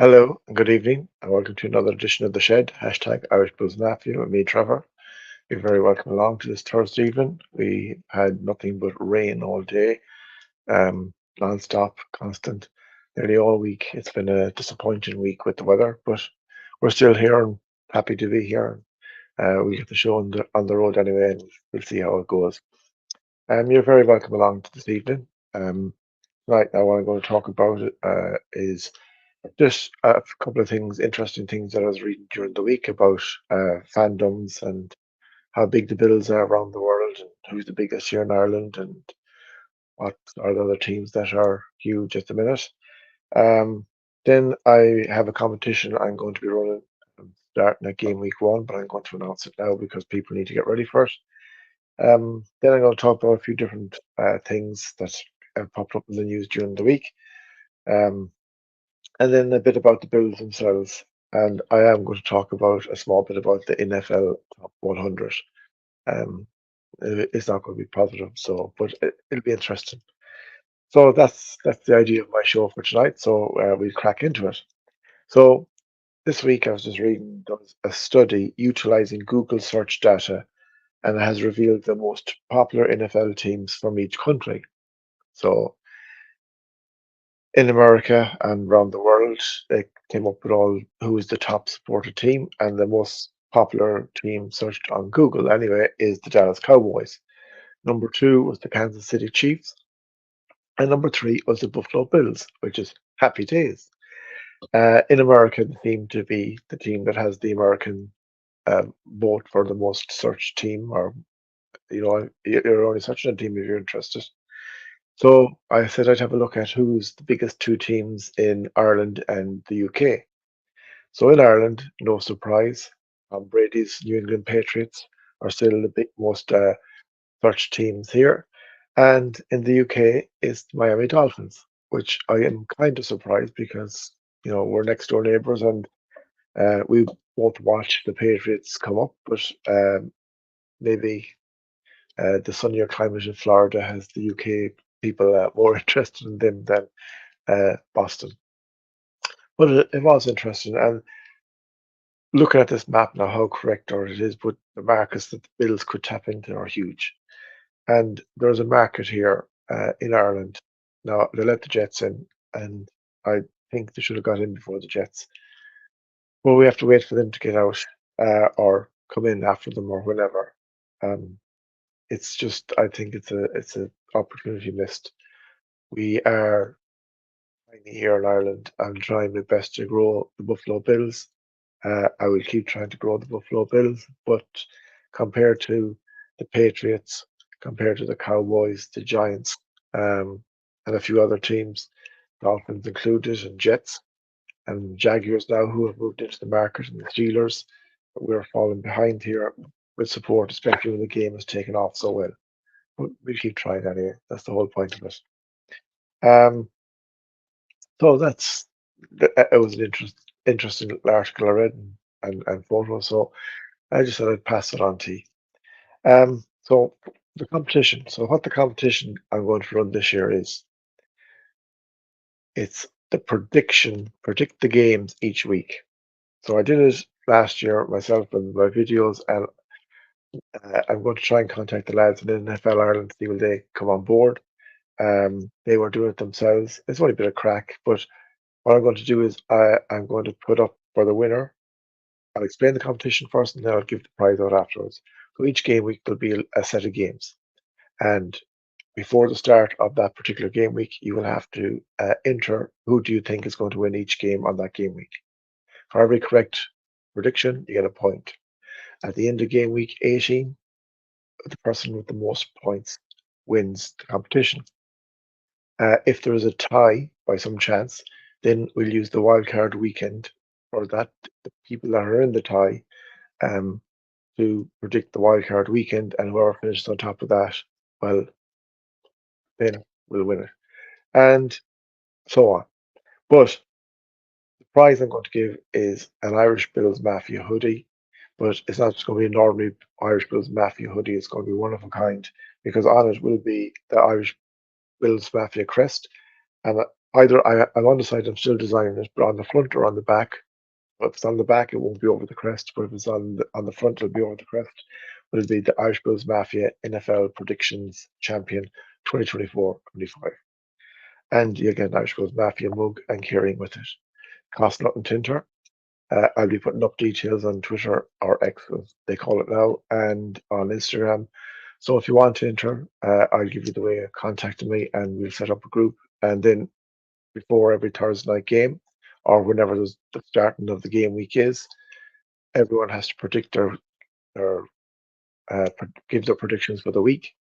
Hello and good evening, and welcome to another edition of The Shed, hashtag Irish Blues Mafia with me, Trevor. You're very welcome along to this Thursday evening. We had nothing but rain all day, non-stop, constant, nearly all week. It's been a disappointing week with the weather, but we're still here and happy to be here. We get the show on the road anyway, and we'll see how it goes. You're very welcome along to this evening. Right now, what I'm going to talk about is just a couple of things, interesting things that I was reading during the week about fandoms and how big the bills are around the world and who's the biggest here in Ireland and what are the other teams that are huge at the minute. Um, then I have a competition I'm going to be running starting at game week one, but I'm going to announce it now because people need to get ready for it. Then I'm going to talk about a few different things that have popped up in the news during the week. Um, and then a bit about the Bills themselves. And I am going to talk about a small bit about the NFL Top 100. Um, it's not going to be positive, so but it'll be interesting. So that's the idea of my show for tonight. So we'll crack into it. So this week I was just reading there was a study utilizing Google search data, and it has revealed the most popular NFL teams from each country. So in America and around the world, they came up with all who is the top supported team, and the most popular team searched on Google anyway is the Dallas Cowboys. Number two was the Kansas City Chiefs, and number three was the Buffalo Bills, which is happy days. In America, they seem to be the team that has the American vote for the most searched team, or you're only searching a team if you're interested. So I said I'd have a look at who's the biggest two teams in Ireland and the UK. So in Ireland, no surprise, Brady's New England Patriots are still the big, most searched teams here. And in the UK, it's the Miami Dolphins, which I am kind of surprised because, we're next door neighbours and we both watch the Patriots come up, but maybe the sunnier climate in Florida has the UK people more interested in them than Boston. But it was interesting. And looking at this map now, how correct or it is, but the markets that the Bills could tap into are huge. And there's a market here in Ireland. Now, they let the Jets in, and I think they should have got in before the Jets. Well, we have to wait for them to get out or come in after them or whenever. Um, it's just, I think it's a opportunity missed. We are tiny here in Ireland. I'm trying my best to grow the Buffalo Bills. I will keep trying to grow the Buffalo Bills, but compared to the Patriots, compared to the Cowboys, the Giants, and a few other teams, Dolphins included, and Jets, and Jaguars now who have moved into the market, and the Steelers, we're falling behind here with support, especially when the game has taken off so well. But we'll keep trying anyway. That's the whole point of it. Um, so it was an interesting article I read and photo. So I just thought I'd pass it on to you. So the competition. So what the competition I'm going to run this year is it's the predict the games each week. So I did it last year myself with my videos, and I'm going to try and contact the lads in NFL Ireland to see will they come on board. They were doing it themselves. It's only a bit of crack, but what I'm going to do is I'm going to put up for the winner. I'll explain the competition first, and then I'll give the prize out afterwards. So each game week there'll be a set of games, and before the start of that particular game week, you will have to enter who do you think is going to win each game on that game week. For every correct prediction, you get a point. At the end of game week 18, the person with the most points wins the competition. If there is a tie by some chance, then we'll use the wildcard weekend for that. The people that are in the tie um, to predict the wildcard weekend, and whoever finishes on top of that, well, then will win it, and so on. But the prize I'm going to give is an Irish Bills Mafia hoodie, but it's not just going to be a normal Irish Bills Mafia hoodie. It's going to be one of a kind because on it will be the Irish Bills Mafia crest, and either I'm on the side, I'm still designing it, but on the front or on the back. But if it's on the back, it won't be over the crest. But if it's on the front, it'll be over the crest. But it'll be the Irish Bulls Mafia NFL Predictions Champion 2024-25. And you get an Irish Bulls Mafia mug and carrying with it. Cost nothing to enter. I'll be putting up details on Twitter or X, as they call it now, and on Instagram. So if you want to enter, I'll give you the way of contacting me, and we'll set up a group. And then before every Thursday night game, or whenever the starting of the game week is, everyone has to predict their give their predictions for the week,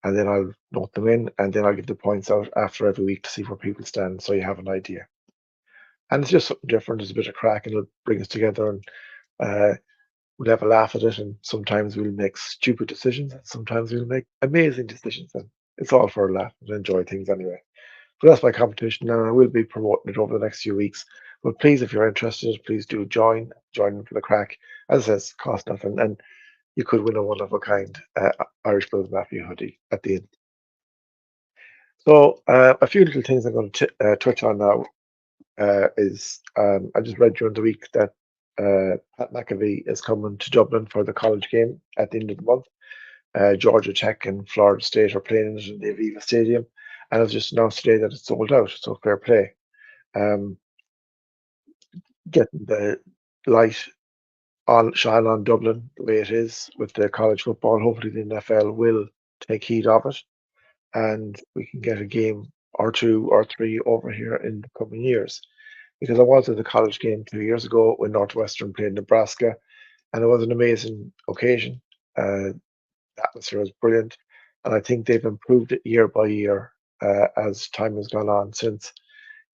and then I'll note them in, and then I'll give the points out after every week to see where people stand, so you have an idea. And it's just something different. It's a bit of crack, and it'll bring us together, and uh, we'll have a laugh at it. And sometimes we'll make stupid decisions, and sometimes we'll make amazing decisions. And it's all for a laugh and enjoy things anyway. So that's my competition, and I will be promoting it over the next few weeks. But please, if you're interested, please do join in for the crack. As I says, cost nothing, and you could win a one of a kind Irish Blues Mafia hoodie at the end. So a few little things I'm going to touch on now is I just read during the week that Pat McAfee is coming to Dublin for the college game at the end of the month. Georgia Tech and Florida State are playing it in the Aviva Stadium, and it was just announced today that it's sold out. So fair play. Um, Getting the light on shine on Dublin the way it is with the college football. Hopefully, the NFL will take heed of it, and we can get a game or two or three over here in the coming years. Because I was at the college game 2 years ago when Northwestern played Nebraska, and it was an amazing occasion. The atmosphere was brilliant, and I think they've improved it year by year as time has gone on since.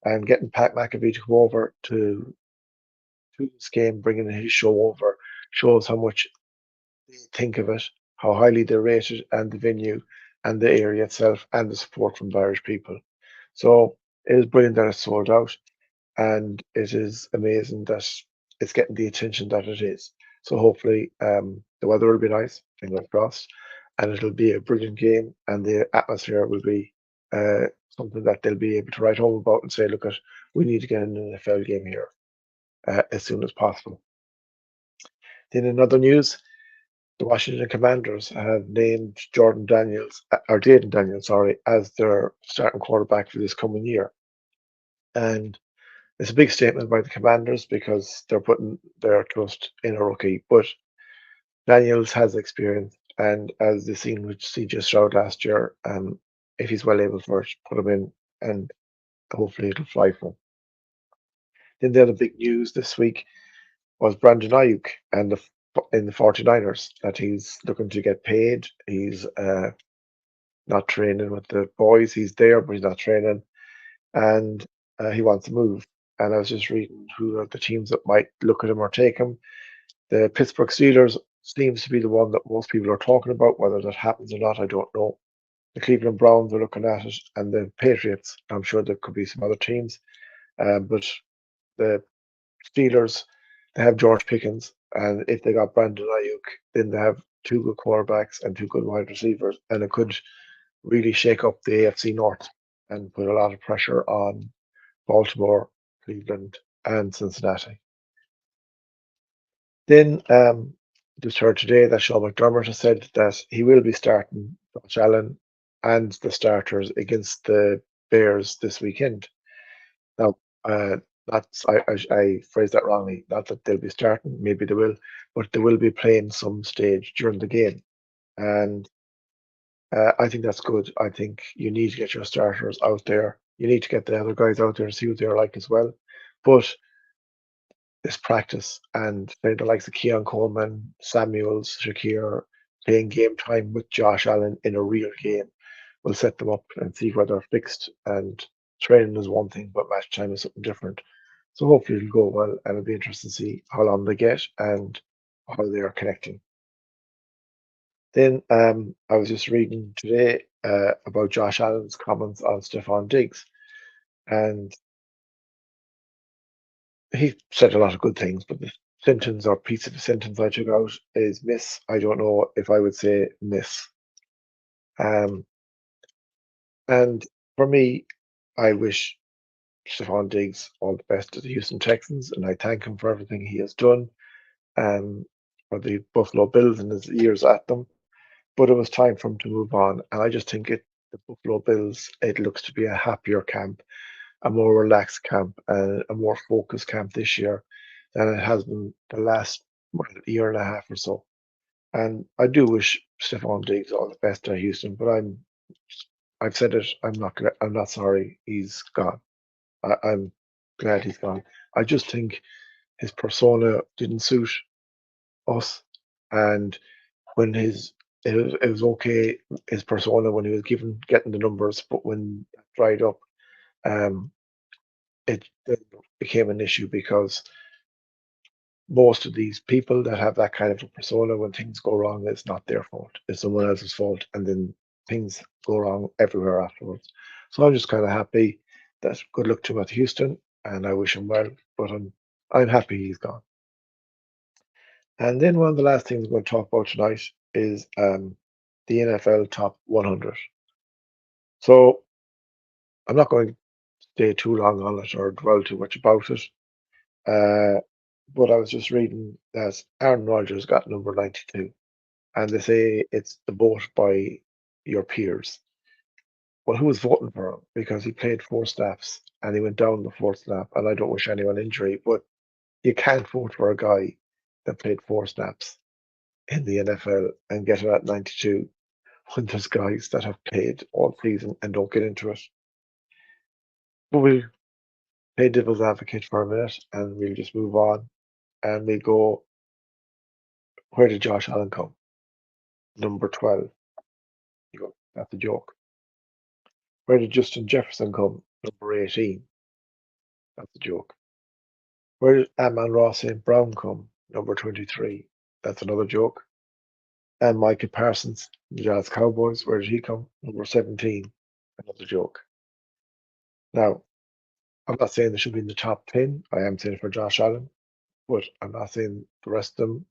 And getting Pat McAfee to come over to this game, bringing his show over, shows how much they think of it, how highly they rate it, and the venue, and the area itself, and the support from the Irish people. So it is brilliant that it's sold out, and it is amazing that it's getting the attention that it is. So hopefully, the weather will be nice, fingers crossed, and it'll be a brilliant game, and the atmosphere will be something that they'll be able to write home about and say, look, at we need to get an NFL game here as soon as possible. Then in other news, the Washington Commanders have named Jordan Daniels, or Jayden Daniels, sorry, as their starting quarterback for this coming year. And it's a big statement by the Commanders because they're putting their trust in a rookie. But Daniels has experience, and as the scene with CJ Stroud last year, if he's well able for it, put him in, and hopefully it'll fly for him. Then the other big news this week was Brandon Ayiuk and in the 49ers that he's looking to get paid. He's not training with the boys. He's there, but he's not training, and he wants to move. And I was just reading who are the teams that might look at him or take him. The Pittsburgh Steelers seems to be the one that most people are talking about. Whether that happens or not, I don't know. The Cleveland Browns are looking at it, and the Patriots. I'm sure there could be some other teams, but the Steelers, they have George Pickens, and if they got Brandon Ayuk, then they have two good quarterbacks and two good wide receivers, and it could really shake up the AFC North and put a lot of pressure on Baltimore, Cleveland, and Cincinnati. Then just heard today that Sean McDermott has said that he will be starting Josh Allen and the starters against the Bears this weekend. Now, that's I phrased that wrongly. Not that they'll be starting, maybe they will, but they will be playing some stage during the game, and I think that's good. I think you need to get your starters out there. You need to get the other guys out there and see what they're like as well. But this practice and say the likes of Keon Coleman, Samuels, Shakir playing game time with Josh Allen in a real game will set them up and see where they're fixed. And training is one thing, but match time is something different. So hopefully it'll go well, and it'll be interesting to see how long they get and how they are connecting. Then I was just reading today about Josh Allen's comments on Stefon Diggs, and he said a lot of good things, but the sentence or piece of the sentence I took out is miss. I don't know if I would say miss. Um, and for me, I wish Stefon Diggs all the best to the Houston Texans, and I thank him for everything he has done um, for the Buffalo Bills and his years at them. But it was time for him to move on, and I just think the Buffalo Bills, it looks to be a happier camp, a more relaxed camp, and a more focused camp this year than it has been the last year and a half or so. And I do wish Stephon Diggs all the best to Houston, but I've said it. I'm not sorry. He's gone. I'm glad he's gone. I just think his persona didn't suit us, and when it was okay his persona when he was given getting the numbers, but when that dried up, um, it then became an issue because most of these people that have that kind of a persona, when things go wrong, it's not their fault. It's someone else's fault, and then things go wrong everywhere afterwards. So I'm just kind of happy that good luck to him at Houston, and I wish him well. But I'm happy he's gone. And then one of the last things we're going to talk about tonight is the NFL Top 100. So I'm not going to stay too long on it or dwell too much about it. Uh, but I was just reading that Aaron Rodgers got number 92. And they say it's the vote by your peers. Well, who was voting for him? Because he played four snaps and he went down the fourth snap. And I don't wish anyone injury, but you can't vote for a guy that played four snaps in the NFL and get it at 92 when there's guys that have played all season and don't get into it. But we'll play devil's advocate for a minute and we'll just move on and we go, where did Josh Allen come? Number 12. You go, that's a joke. Where did Justin Jefferson come? Number 18. That's a joke. Where did Amon-Ra St. Brown come? Number 23. That's another joke. And Micah Parsons, the Dallas Cowboys, where did he come? Number 17. Another joke. Now, I'm not saying they should be in the top 10. I am saying for Josh Allen, but I'm not saying the rest of them.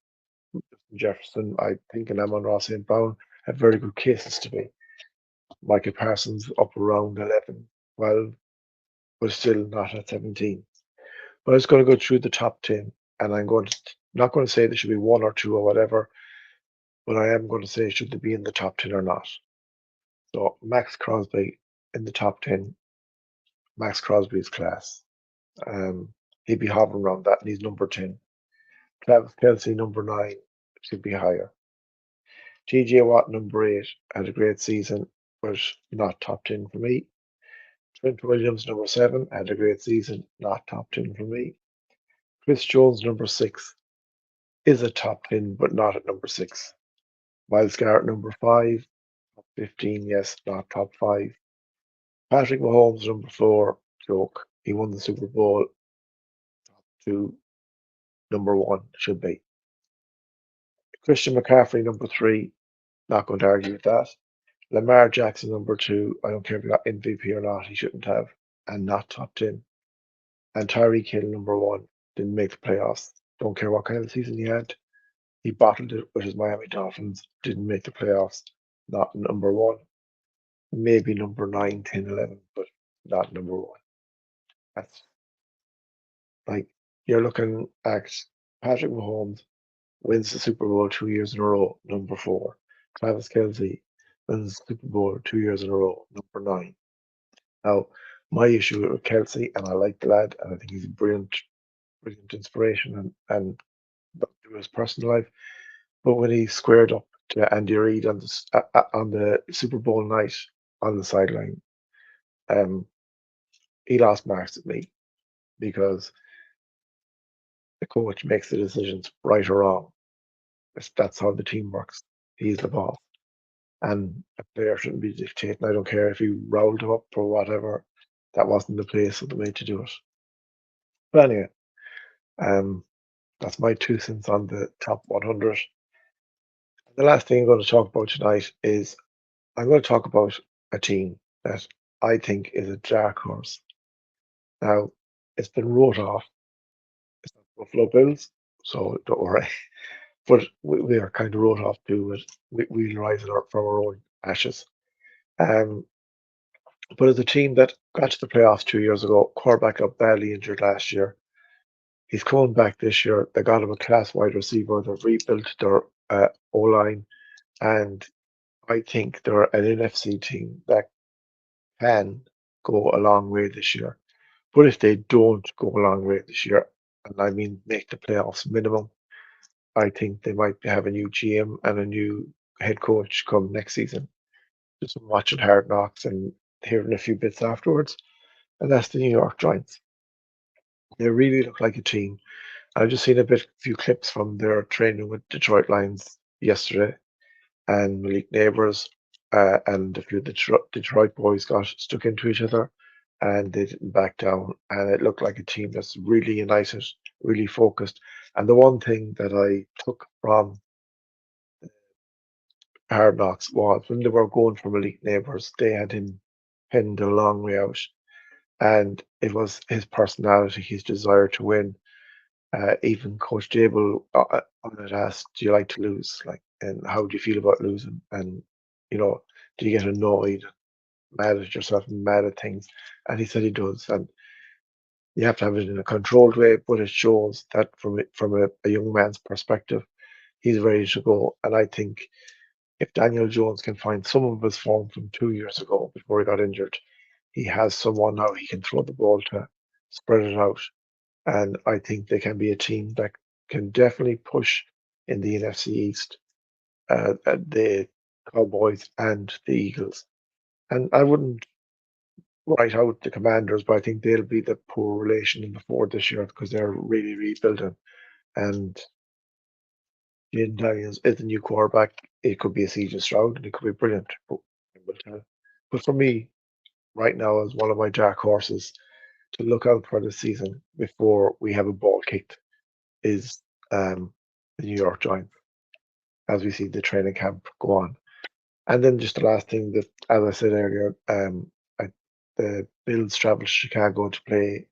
Jefferson, I think, and Amon-Ra St. Brown have very good cases to be. Micah Parsons up around 11, 12, but still not at 17. But I'm just going to go through the top 10, and I'm going to not going to say there should be one or two or whatever, but I am going to say should they be in the top 10 or not. So Max Crosby in the top 10. Max Crosby's class. Um, he'd be hovering around that, and he's number 10. Travis Kelsey, number 9, should be higher. TJ Watt, number 8, had a great season, but not top 10 for me. Trent Williams, number 7, had a great season, not top 10 for me. Chris Jones, number 6, is a top 10, but not at number 6. Miles Garrett, number 5, top 15, yes, not top 5. Patrick Mahomes, number 4, joke. He won the Super Bowl, to number 1, should be. Christian McCaffrey, number 3, not going to argue with that. Lamar Jackson, number 2, I don't care if he got MVP or not, he shouldn't have, and not top 10. And Tyreek Hill, number 1, didn't make the playoffs. Don't care what kind of season he had. He bottled it with his Miami Dolphins, didn't make the playoffs, not number 1. Maybe number 9, 10, 11, but not number 1. That's like you're looking at Patrick Mahomes wins the Super Bowl 2 years in a row, number 4. Travis Kelsey wins the Super Bowl 2 years in a row, number 9. Now, my issue with Kelsey, and I like the lad, and I think he's a brilliant inspiration and to his personal life. But when he squared up to Andy Reid on the Super Bowl night on the sideline, um, he lost marks at me because the coach makes the decisions right or wrong. That's how the team works. He's the boss, and a player shouldn't be dictating. I don't care if he rolled him up or whatever. That wasn't the place or the way to do it. But anyway, um, that's my 2 cents on the top 100. The last thing I'm going to talk about tonight is I'm going to talk about a team that I think is a dark horse. Now, it's been wrote off. It's not Buffalo Bills, so don't worry. But we are kind of wrote off too. But we'll rise it up from our own ashes. Um, But as a team that got to the playoffs 2 years ago, quarterback got badly injured last year. He's coming back this year. They got him a class wide receiver. They've rebuilt their O line, and I think they're an NFC team that can go a long way this year. But if they don't go a long way this year, and I mean make the playoffs minimum, I think they might have a new GM and a new head coach come next season. Just from watching Hard Knocks and hearing a few bits afterwards, and that's the New York Giants. They really look like a team. I've just seen few clips from their training with Detroit Lions yesterday, and Malik Neighbors and a few of the Detroit boys got stuck into each other, and they didn't back down. And it looked like a team that's really united, really focused. And the one thing that I took from Hard Knocks was when they were going for Malik Neighbors, they had him pinned a long way out, and it was his personality, his desire to win. Even Coach Dable on it asked, "Do you like to lose? Like, and how do you feel about losing? And you know, do you get annoyed, mad at yourself, and mad at things?" And he said he does, and you have to have it in a controlled way, but it shows that from a young man's perspective, he's ready to go. And I think if Daniel Jones can find some of his form from 2 years ago before he got injured, he has someone now he can throw the ball to, spread it out, and I think they can be a team that can definitely push in the NFC East, the Cowboys and the Eagles. And I wouldn't write out the Commanders, but I think they'll be the poor relation in the four this year because they're really rebuilding. And Jayden Daniels is the new quarterback. It could be a CJ Stroud and it could be brilliant. But, but for me, right now, is one of my dark horses to look out for this season before we have a ball kicked is the New York Giants as we see the training camp go on. And then just the last thing that, as I said earlier, the Bills travel to Chicago to play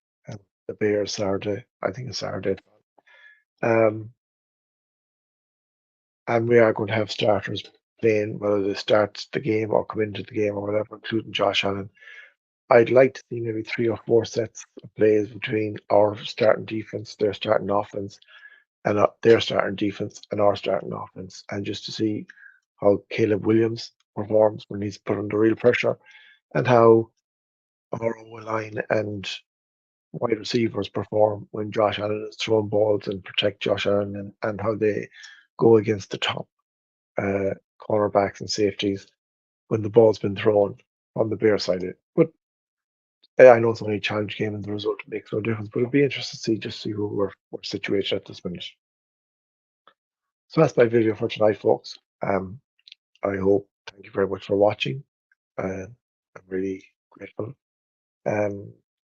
the Bears Saturday. I think it's Saturday. Um, and we are going to have starters playing, whether they start the game or come into the game or whatever, including Josh Allen. I'd like to see maybe 3 or 4 sets of plays between our starting defense, their starting offense, and their starting defense and our starting offense, and just to see how Caleb Williams performs when he's put under real pressure, and how our O line and wide receivers perform when Josh Allen is throwing balls and protect Josh Allen, and how they go against the top uh, cornerbacks and safeties when the ball's been thrown on the Bear side. But I know it's only a challenge game and the result makes no difference, but it'd be interesting to see who we're situated at this minute. So that's my video for tonight, folks. I hope, thank you very much for watching. I'm really grateful. Um,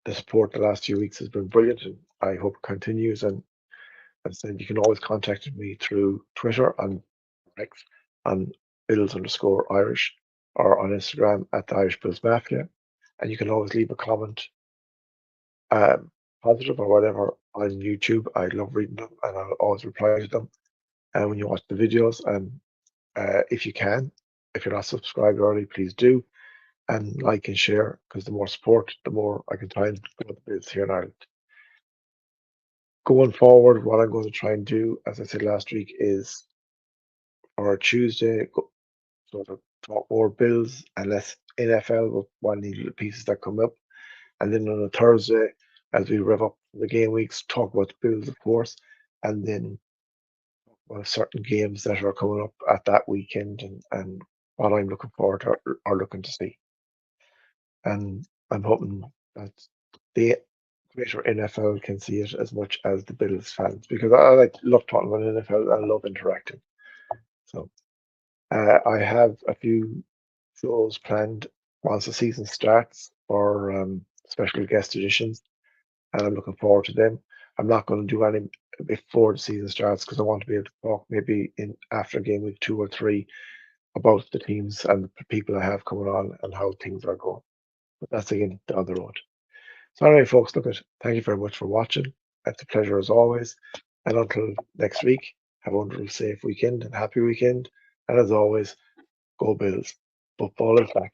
the support the last few weeks has been brilliant, and I hope it continues. And as I said, you can always contact me through Twitter on X on Bills_Irish or on Instagram at the Irish Bills Mafia. And you can always leave a comment, um, positive or whatever, on YouTube. I love reading them and I'll always reply to them. And when you watch the videos, and if you can, if you're not subscribed already, please do. And like and share because the more support, the more I can try and grow the biz here in Ireland. Going forward, what I'm going to try and do, as I said last week, is for Tuesday, sort of talk more bills and less NFL with one of the little pieces that come up. And then on a Thursday, as we rev up the game weeks, talk about the bills, of course, and then certain games that are coming up at that weekend and what I'm looking forward to or looking to see. And I'm hoping that the greater NFL can see it as much as the Bills fans because I love talking about NFL and I love interacting. So I have a few shows planned once the season starts for special guest editions, and I'm looking forward to them. I'm not going to do any before the season starts because I want to be able to talk maybe in after game week 2 or 3 about the teams and the people I have coming on and how things are going. But that's again down the road. So anyway, folks, thank you very much for watching. It's a pleasure as always. And until next week, have a wonderful, safe weekend and happy weekend. And as always, go Bills. Football is back.